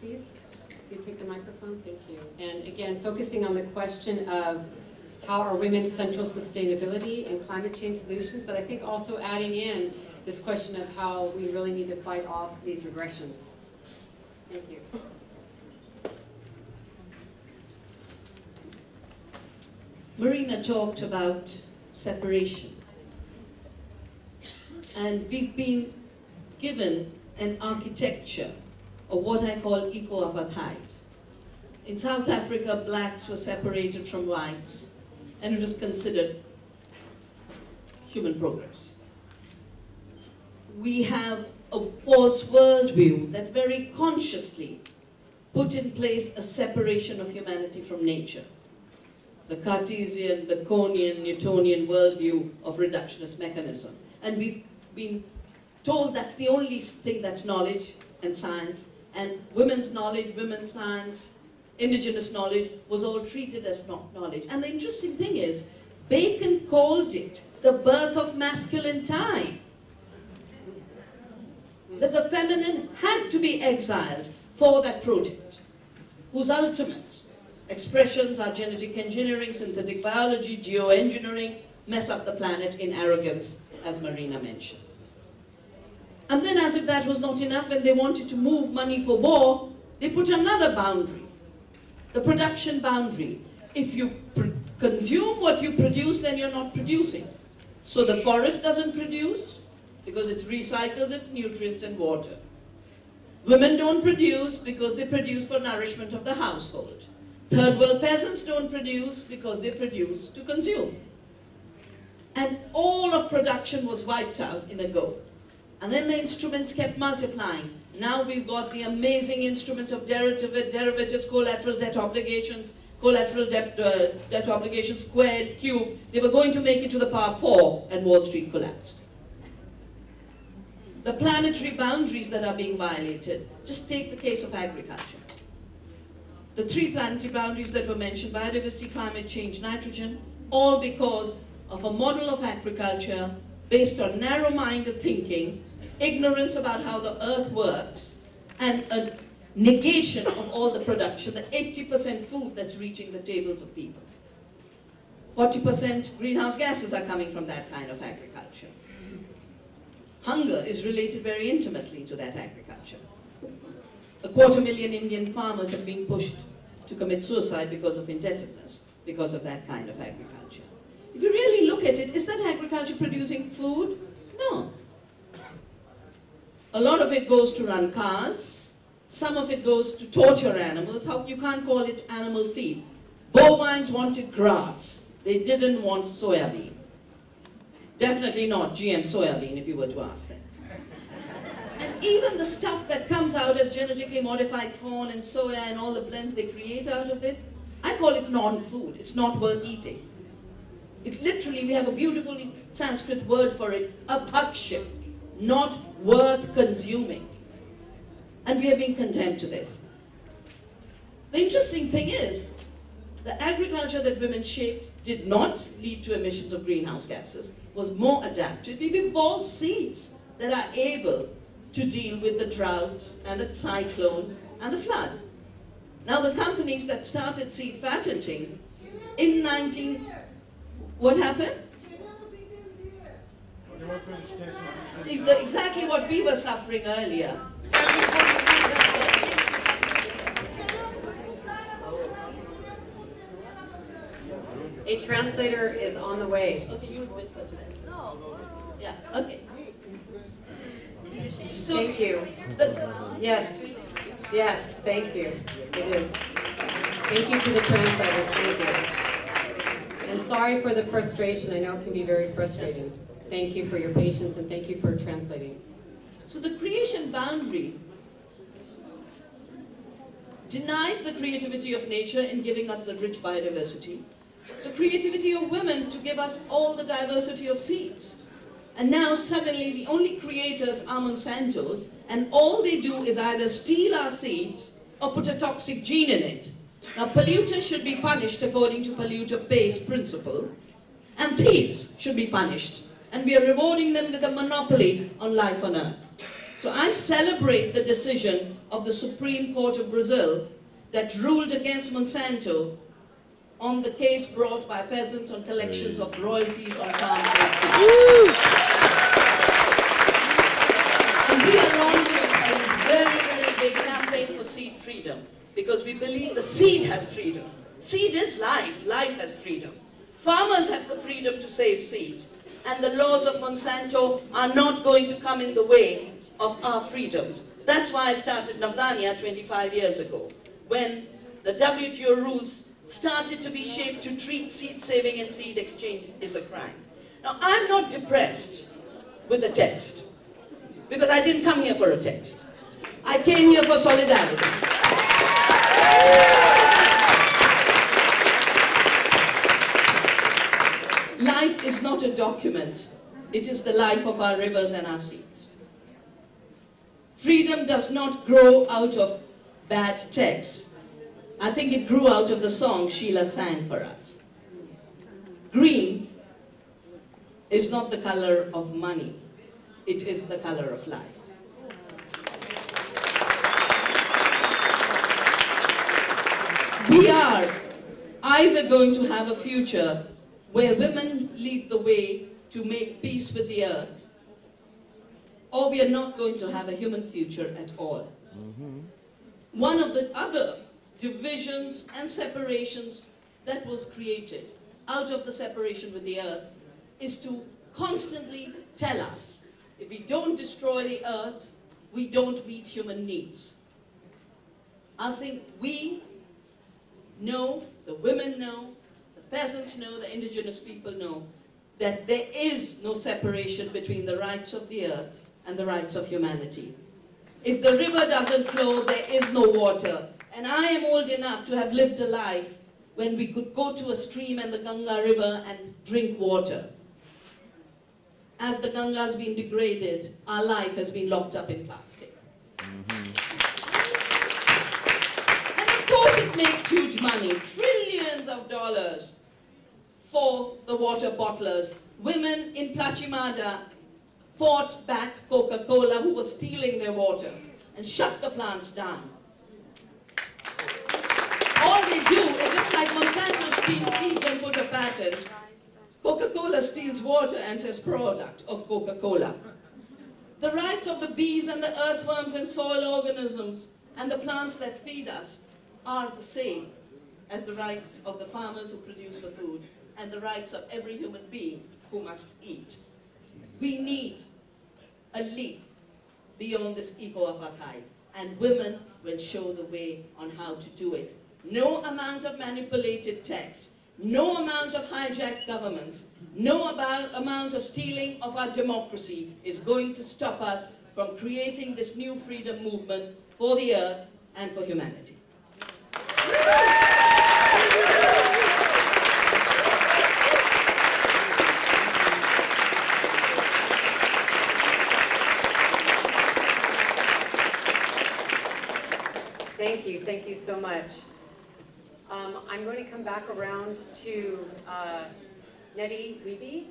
please. You take the microphone, thank you. And again, focusing on the question of how are women central sustainability and climate change solutions, but I think also adding in this question of how we really need to fight off these regressions. Thank you. Marina talked about separation. And we've been given an architecture of what I call eco-apartheid. In South Africa, blacks were separated from whites, and it was considered human progress. We have a false worldview that very consciously put in place a separation of humanity from nature. The Cartesian, Baconian, Newtonian worldview of reductionist mechanism. And we've been told that's the only thing that's knowledge and science, and women's knowledge, women's science, indigenous knowledge was all treated as not knowledge. And the interesting thing is, Bacon called it the birth of masculine time. That the feminine had to be exiled for that project, whose ultimate expressions are genetic engineering, synthetic biology, geoengineering, mess up the planet in arrogance, as Marina mentioned. And then, as if that was not enough, when they wanted to move money for war, they put another boundary, the production boundary. If you consume what you produce, then you're not producing. So the forest doesn't produce, because it recycles its nutrients and water. Women don't produce because they produce for nourishment of the household. Third world peasants don't produce because they produce to consume. And all of production was wiped out in a go. And then the instruments kept multiplying. Now we've got the amazing instruments of derivatives, collateral debt obligations, debt obligations squared, cubed. They were going to make it to the power 4, and Wall Street collapsed. The planetary boundaries that are being violated. Just take the case of agriculture. The 3 planetary boundaries that were mentioned, biodiversity, climate change, nitrogen, all because of a model of agriculture based on narrow-minded thinking, ignorance about how the earth works, and a negation of all the production, the 80% food that's reaching the tables of people. 40% greenhouse gases are coming from that kind of agriculture. Hunger is related very intimately to that agriculture. 250,000 Indian farmers have been pushed to commit suicide because of indebtedness, because of that kind of agriculture. If you really look at it, is that agriculture producing food? No. A lot of it goes to run cars. Some of it goes to torture animals. You can't call it animal feed. Bovines wanted grass. They didn't want soybean. Definitely not GM soybean, if you were to ask them. And even the stuff that comes out as genetically modified corn and soya and all the blends they create out of this, I call it non-food. It's not worth eating. It literally, we have a beautiful Sanskrit word for it, abhakshya, not worth consuming. And we are being condemned to this. The interesting thing is, the agriculture that women shaped did not lead to emissions of greenhouse gases, was more adapted. We've evolved seeds that are able to deal with the drought and the cyclone and the flood. Now the companies that started seed patenting in what happened? Exactly what we were suffering earlier. A translator is on the way. Okay, you whisper to them. Yeah, okay. So thank you. Yes, yes, thank you. It is. Thank you to the translators, thank you. And sorry for the frustration, I know it can be very frustrating. Thank you for your patience and thank you for translating. So the creation boundary denied the creativity of nature in giving us the rich biodiversity, the creativity of women to give us all the diversity of seeds. And now suddenly the only creators are Monsantos, and all they do is either steal our seeds or put a toxic gene in it. Now polluters should be punished according to polluter pays principle, and thieves should be punished. And we are rewarding them with a monopoly on life on earth. So I celebrate the decision of the Supreme Court of Brazil that ruled against Monsanto on the case brought by peasants on collections of royalties on farms and seeds. And we are launching a very, very big campaign for seed freedom because we believe the seed has freedom. Seed is life. Life has freedom. Farmers have the freedom to save seeds, and the laws of Monsanto are not going to come in the way of our freedoms. That's why I started Navdanya 25 years ago, when the WTO rules started to be shaped to treat seed saving and seed exchange as a crime. Now, I'm not depressed with the text, because I didn't come here for a text. I came here for solidarity. Life is not a document. It is the life of our rivers and our seas. Freedom does not grow out of bad text. I think it grew out of the song Sheila sang for us. Green is not the color of money. It is the color of life. We are either going to have a future where women lead the way to make peace with the earth, or we are not going to have a human future at all. One of the other divisions and separations that was created out of the separation with the earth is to constantly tell us, if we don't destroy the earth, we don't meet human needs. I think we know, the women know, the peasants know, the indigenous people know, that there is no separation between the rights of the earth and the rights of humanity. If the river doesn't flow, there is no water. And I am old enough to have lived a life when we could go to a stream and the Ganga River and drink water. As the Ganga has been degraded, our life has been locked up in plastic. And of course it makes huge money, trillions of dollars for the water bottlers. Women in Plachimada fought back Coca-Cola, who was stealing their water, and shut the plant down. All they do is, just like Monsanto steals seeds and put a patent, Coca-Cola steals water and says product of Coca-Cola. The rights of the bees and the earthworms and soil organisms and the plants that feed us are the same as the rights of the farmers who produce the food and the rights of every human being who must eat. We need a leap beyond this eco-apartheid, and women will show the way on how to do it. No amount of manipulated text, no amount of hijacked governments, no amount of stealing of our democracy is going to stop us from creating this new freedom movement for the earth and for humanity. Thank you so much. I'm going to come back around to Nettie Wiebe.